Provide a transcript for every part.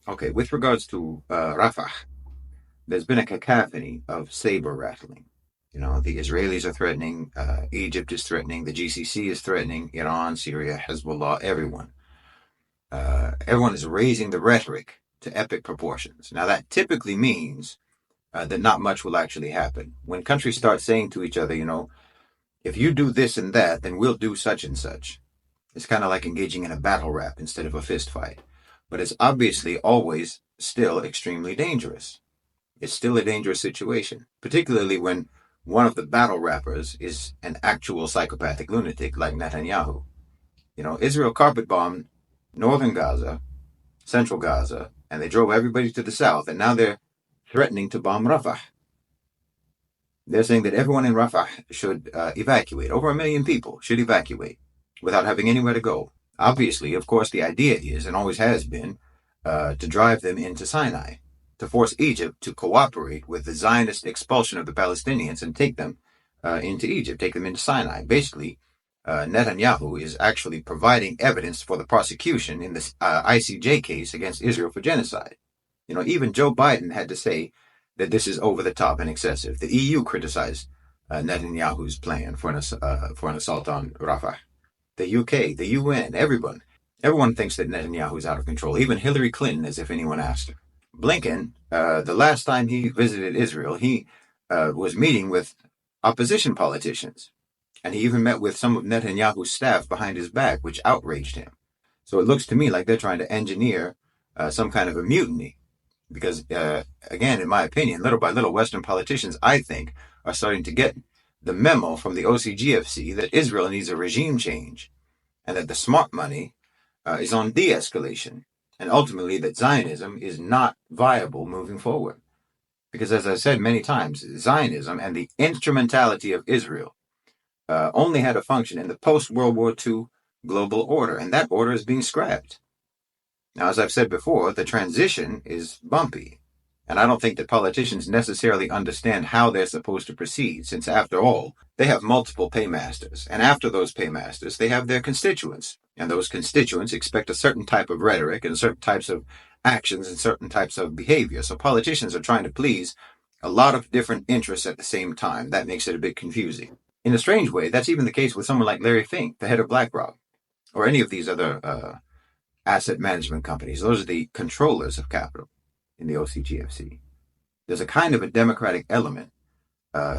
Okay, with regards to Rafah, there's been a cacophony of saber rattling. The Israelis are threatening, Egypt is threatening, the GCC is threatening, Iran, Syria, Hezbollah, everyone. Everyone is raising the rhetoric to epic proportions. Now, that typically means that not much will actually happen. When countries start saying to each other, if you do this and that, then we'll do such and such. It's kind of like engaging in a battle rap instead of a fist fight. But it's obviously always still extremely dangerous. It's still a dangerous situation, particularly when one of the battle rappers is an actual psychopathic lunatic like Netanyahu. Israel carpet bombed northern Gaza, central Gaza, and they drove everybody to the south, and now they're threatening to bomb Rafah. They're saying that everyone in Rafah should evacuate. Over 1 million people should evacuate without having anywhere to go. Obviously, of course, the idea is, and always has been, to drive them into Sinai, to force Egypt to cooperate with the Zionist expulsion of the Palestinians and take them into Egypt, take them into Sinai. Basically, Netanyahu is actually providing evidence for the prosecution in this ICJ case against Israel for genocide. Even Joe Biden had to say that this is over the top and excessive. The EU criticized Netanyahu's plan for an assault on Rafah. The UK, the UN, everyone thinks that Netanyahu is out of control. Even Hillary Clinton, as if anyone asked her. Blinken, the last time he visited Israel, he was meeting with opposition politicians, and he even met with some of Netanyahu's staff behind his back, which outraged him. So it looks to me like they're trying to engineer some kind of a mutiny. Because, again, in my opinion, little by little, Western politicians, I think, are starting to get the memo from the OCGFC that Israel needs a regime change and that the smart money is on de-escalation, and ultimately that Zionism is not viable moving forward. Because, as I said many times, Zionism and the instrumentality of Israel only had a function in the post-World War II global order, and that order is being scrapped. Now, as I've said before, the transition is bumpy, and I don't think that politicians necessarily understand how they're supposed to proceed, since after all, they have multiple paymasters, and after those paymasters, they have their constituents, and those constituents expect a certain type of rhetoric and certain types of actions and certain types of behavior. So politicians are trying to please a lot of different interests at the same time. That makes it a bit confusing. In a strange way, that's even the case with someone like Larry Fink, the head of BlackRock, or any of these other asset management companies. Those are the controllers of capital in the OCGFC. There's a kind of a democratic element,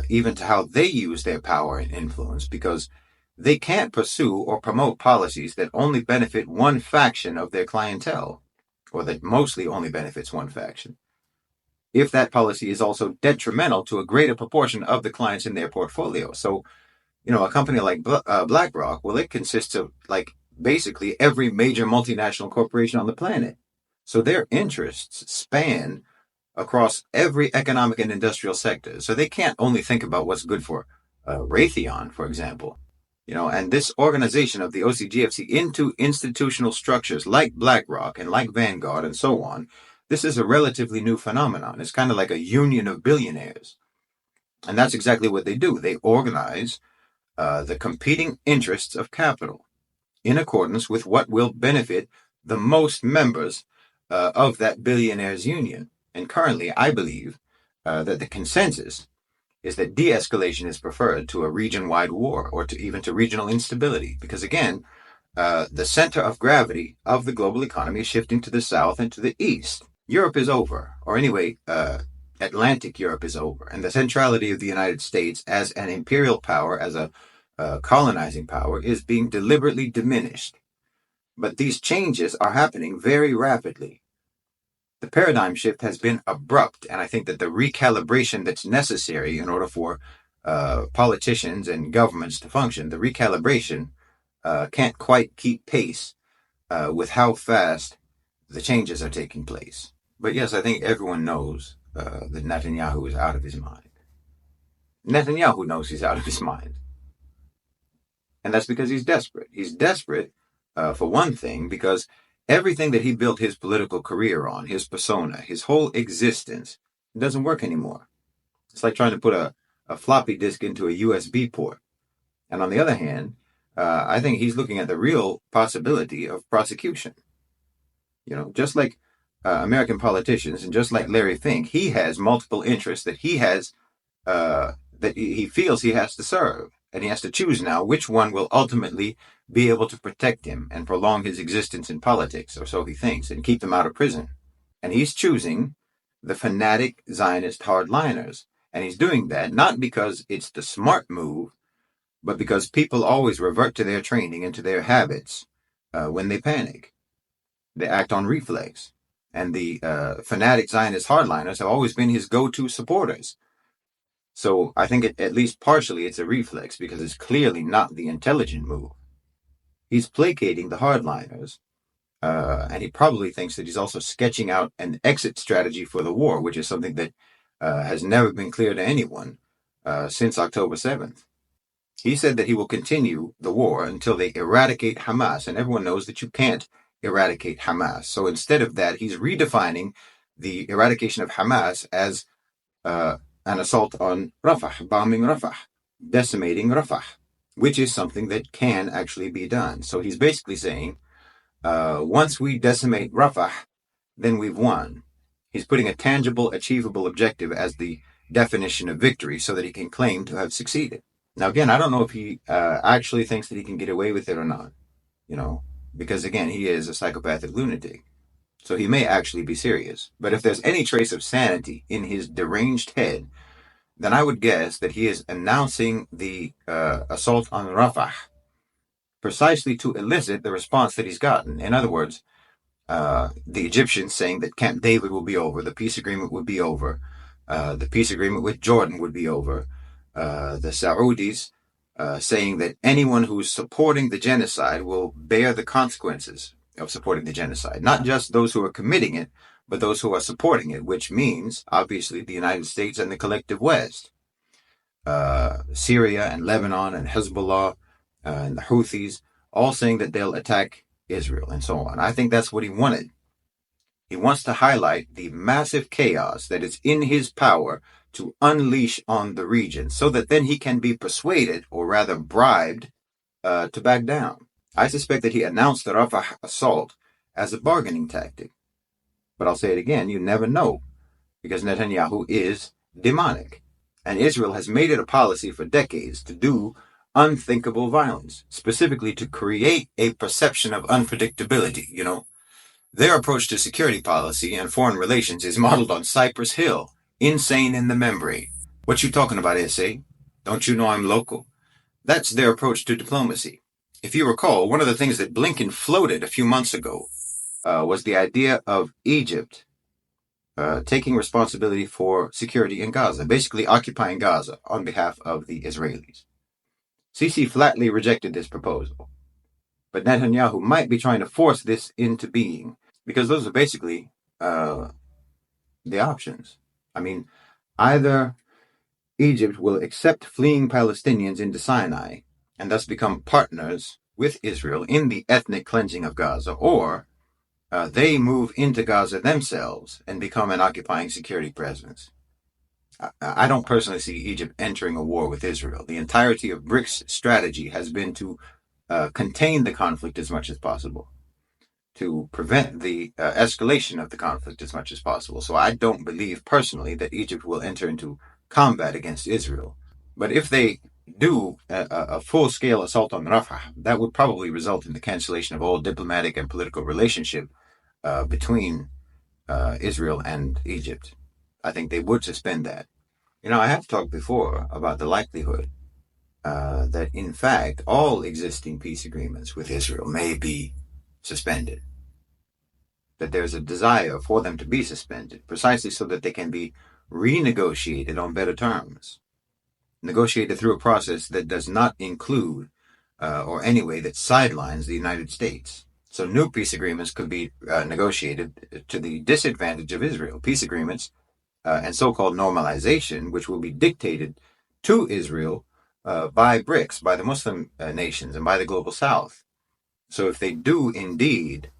even to how they use their power and influence, because they can't pursue or promote policies that only benefit one faction of their clientele, or that mostly only benefits one faction, if that policy is also detrimental to a greater proportion of the clients in their portfolio. So, a company like BlackRock, well, it consists of basically every major multinational corporation on the planet. So their interests span across every economic and industrial sector. So they can't only think about what's good for Raytheon, for example. And this organization of the OCGFC into institutional structures like BlackRock and like Vanguard and so on, this is a relatively new phenomenon. It's kind of like a union of billionaires. And that's exactly what they do. They organize the competing interests of capital in accordance with what will benefit the most members of that billionaires union. And currently, I believe that the consensus is that de-escalation is preferred to a region-wide war or even to regional instability. Because again, the center of gravity of the global economy is shifting to the south and to the east. Europe is over, or anyway, Atlantic Europe is over. And the centrality of the United States as an imperial power, as a colonizing power, is being deliberately diminished. But these changes are happening very rapidly. The paradigm shift has been abrupt, and I think that the recalibration that's necessary in order for politicians and governments to function, the recalibration can't quite keep pace with how fast the changes are taking place. But yes, I think everyone knows that Netanyahu is out of his mind. Netanyahu knows he's out of his mind. And that's because he's desperate. He's desperate, for one thing, because everything that he built his political career on, his persona, his whole existence, doesn't work anymore. It's like trying to put a floppy disk into a USB port. And on the other hand, I think he's looking at the real possibility of prosecution. Just like American politicians, and just like Larry Fink, he has multiple interests that he feels he has to serve, and he has to choose now which one will ultimately be able to protect him and prolong his existence in politics, or so he thinks, and keep him out of prison. And he's choosing the fanatic Zionist hardliners, and he's doing that not because it's the smart move, but because people always revert to their training and to their habits when they panic. They act on reflex. And the fanatic Zionist hardliners have always been his go-to supporters. So I think at least partially it's a reflex because it's clearly not the intelligent move. He's placating the hardliners, and he probably thinks that he's also sketching out an exit strategy for the war, which is something that has never been clear to anyone since October 7th. He said that he will continue the war until they eradicate Hamas, and everyone knows that you can't eradicate Hamas. So instead of that, he's redefining the eradication of Hamas as an assault on Rafah, bombing Rafah, decimating Rafah, which is something that can actually be done. So he's basically saying, once we decimate Rafah, then we've won. He's putting a tangible, achievable objective as the definition of victory so that he can claim to have succeeded. Now, again, I don't know if he actually thinks that he can get away with it or not, because, again, he is a psychopathic lunatic. So he may actually be serious. But if there's any trace of sanity in his deranged head, then I would guess that he is announcing the assault on Rafah precisely to elicit the response that he's gotten. In other words, the Egyptians saying that Camp David will be over, the peace agreement would be over, the peace agreement with Jordan would be over, the Saudis saying that anyone who's supporting the genocide will bear the consequences of supporting the genocide. Not just those who are committing it, but those who are supporting it, which means, obviously, the United States and the collective West. Syria and Lebanon and Hezbollah and the Houthis, all saying that they'll attack Israel and so on. I think that's what he wanted. He wants to highlight the massive chaos that is in his power to unleash on the region so that then he can be persuaded, or rather bribed, to back down. I suspect that he announced the Rafah assault as a bargaining tactic. But I'll say it again, you never know, because Netanyahu is demonic. And Israel has made it a policy for decades to do unthinkable violence, specifically to create a perception of unpredictability. Their approach to security policy and foreign relations is modeled on Cypress Hill, insane in the membrane. What you talking about, SA? Don't you know I'm local? That's their approach to diplomacy. If you recall, one of the things that Blinken floated a few months ago was the idea of Egypt taking responsibility for security in Gaza, basically occupying Gaza on behalf of the Israelis. Sisi flatly rejected this proposal, but Netanyahu might be trying to force this into being, because those are basically the options. I mean, either Egypt will accept fleeing Palestinians into Sinai and thus become partners with Israel in the ethnic cleansing of Gaza, or they move into Gaza themselves and become an occupying security presence. I don't personally see Egypt entering a war with Israel. The entirety of BRICS strategy has been to contain the conflict as much as possible, to prevent the escalation of the conflict as much as possible. So I don't believe personally that Egypt will enter into combat against Israel. But if they do a full-scale assault on Rafah, that would probably result in the cancellation of all diplomatic and political relationship between Israel and Egypt. I think they would suspend that. I have talked before about the likelihood that, in fact, all existing peace agreements with Israel may be suspended. That there's a desire for them to be suspended, precisely so that they can be renegotiated on better terms. Negotiated through a process that does not include, or anyway, that sidelines the United States. So new peace agreements could be negotiated to the disadvantage of Israel. Peace agreements and so-called normalization, which will be dictated to Israel by BRICS, by the Muslim nations, and by the Global South. So if they do indeed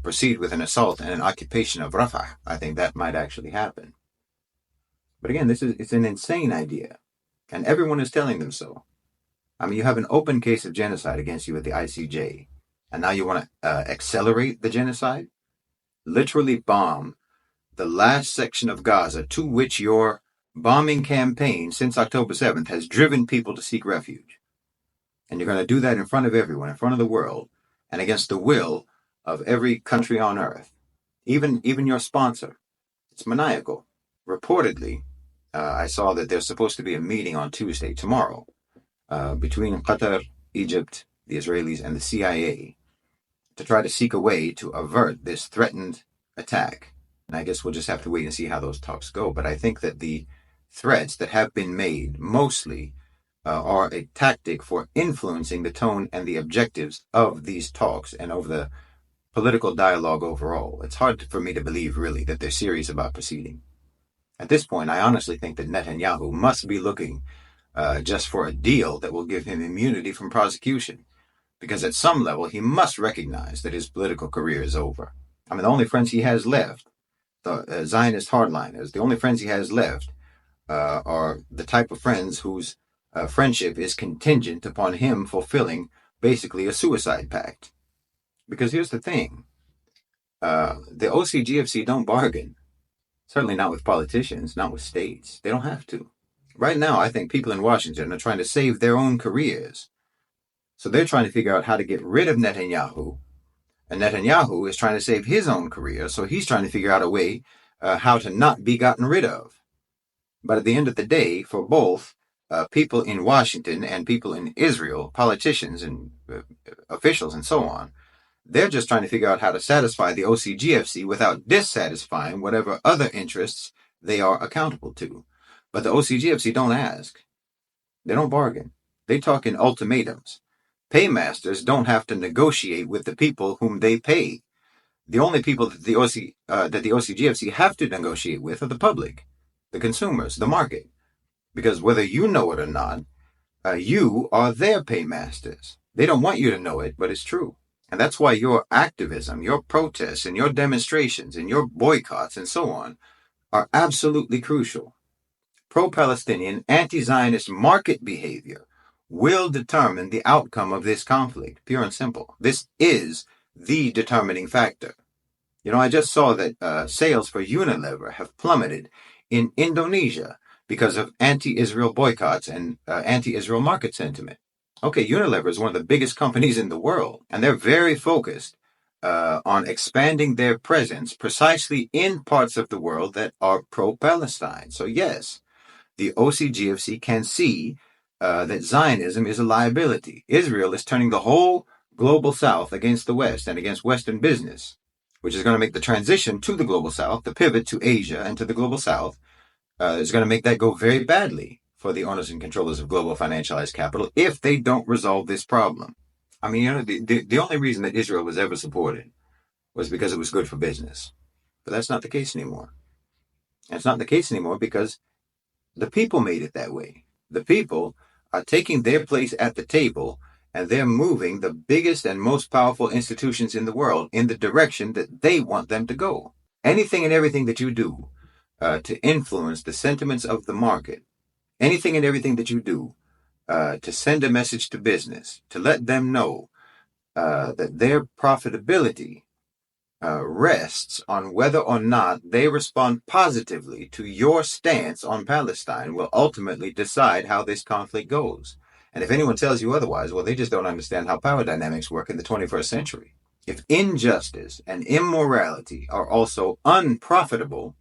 proceed with an assault and an occupation of Rafah, I think that might actually happen. But again, it's an insane idea, and everyone is telling them so. I mean, you have an open case of genocide against you at the ICJ, and now you want to accelerate the genocide? literally bomb the last section of Gaza to which your bombing campaign since October 7th has driven people to seek refuge. And you're going to do that in front of everyone, in front of the world, and against the will of every country on earth, even your sponsor. It's maniacal. Reportedly, I saw that there's supposed to be a meeting on Tuesday, tomorrow, between Qatar, Egypt, the Israelis, and the CIA to try to seek a way to avert this threatened attack. And I guess we'll just have to wait and see how those talks go. But I think that the threats that have been made mostly are a tactic for influencing the tone and the objectives of these talks and of the political dialogue overall. It's hard for me to believe, really, that they're serious about proceeding. At this point, I honestly think that Netanyahu must be looking just for a deal that will give him immunity from prosecution, because at some level he must recognize that his political career is over. I mean, the only friends he has left, the Zionist hardliners, the only friends he has left are the type of friends whose friendship is contingent upon him fulfilling basically a suicide pact. Because here's the thing, the OCGFC don't bargain. Certainly not with politicians, not with states. They don't have to. Right now, I think people in Washington are trying to save their own careers. So they're trying to figure out how to get rid of Netanyahu. And Netanyahu is trying to save his own career. So he's trying to figure out a way how to not be gotten rid of. But at the end of the day, for both people in Washington and people in Israel, politicians and officials and so on, they're just trying to figure out how to satisfy the OCGFC without dissatisfying whatever other interests they are accountable to. But the OCGFC don't ask. They don't bargain. They talk in ultimatums. Paymasters don't have to negotiate with the people whom they pay. The only people that the OCGFC have to negotiate with are the public, the consumers, the market. Because whether you know it or not, you are their paymasters. They don't want you to know it, but it's true. And that's why your activism, your protests, and your demonstrations, and your boycotts, and so on, are absolutely crucial. Pro-Palestinian, anti-Zionist market behavior will determine the outcome of this conflict, pure and simple. This is the determining factor. You know, I just saw that sales for Unilever have plummeted in Indonesia because of anti-Israel boycotts and anti-Israel market sentiment. Okay, Unilever is one of the biggest companies in the world, and they're very focused on expanding their presence precisely in parts of the world that are pro-Palestine. So yes, the OCGFC can see that Zionism is a liability. Israel is turning the whole global South against the West and against Western business, which is going to make the transition to the global South, the pivot to Asia and to the global South, is going to make that go very badly for the owners and controllers of global financialized capital if they don't resolve this problem. I mean, you know, the only reason that Israel was ever supported was because it was good for business. But that's not the case anymore. And it's not the case anymore because the people made it that way. The people are taking their place at the table and they're moving the biggest and most powerful institutions in the world in the direction that they want them to go. Anything and everything that you do to influence the sentiments of the market, anything and everything that you do to send a message to business, to let them know that their profitability rests on whether or not they respond positively to your stance on Palestine will ultimately decide how this conflict goes. And if anyone tells you otherwise, well, they just don't understand how power dynamics work in the 21st century. If injustice and immorality are also unprofitable,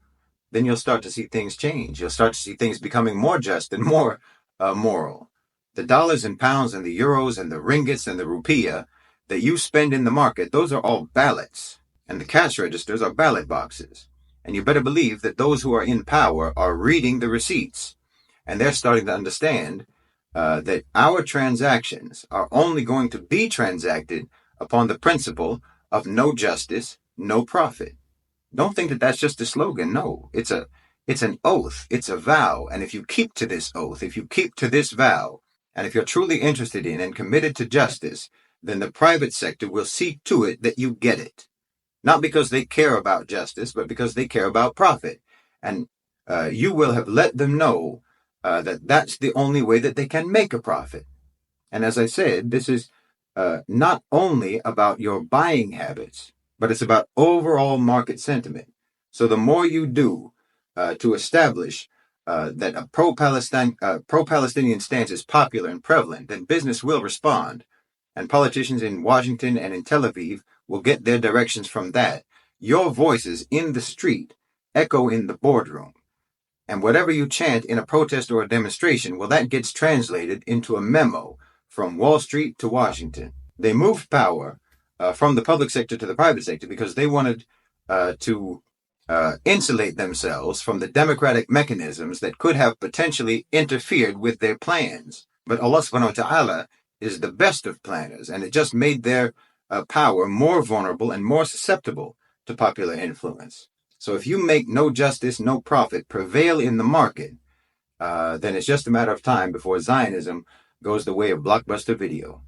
then you'll start to see things change. You'll start to see things becoming more just and more moral. The dollars and pounds and the euros and the ringgits and the rupiah that you spend in the market, those are all ballots. And the cash registers are ballot boxes. And you better believe that those who are in power are reading the receipts. And they're starting to understand that our transactions are only going to be transacted upon the principle of no justice, no profit. Don't think that that's just a slogan. No, it's an oath. It's a vow. And if you keep to this oath, if you keep to this vow, and if you're truly interested in and committed to justice, then the private sector will see to it that you get it. Not because they care about justice, but because they care about profit. And you will have let them know that that's the only way that they can make a profit. And as I said, this is not only about your buying habits. but it's about overall market sentiment. So the more you do to establish that a pro-Palestinian stance is popular and prevalent, then business will respond, and politicians in Washington and in Tel Aviv will get their directions from that. Your voices in the street echo in the boardroom. And whatever you chant in a protest or a demonstration, well, that gets translated into a memo from Wall Street to Washington. They moved power from the public sector to the private sector because they wanted to insulate themselves from the democratic mechanisms that could have potentially interfered with their plans. But Allah subhanahu wa ta'ala is the best of planners, and it just made their power more vulnerable and more susceptible to popular influence. So if you make no justice, no profit prevail in the market, then it's just a matter of time before Zionism goes the way of Blockbuster Video.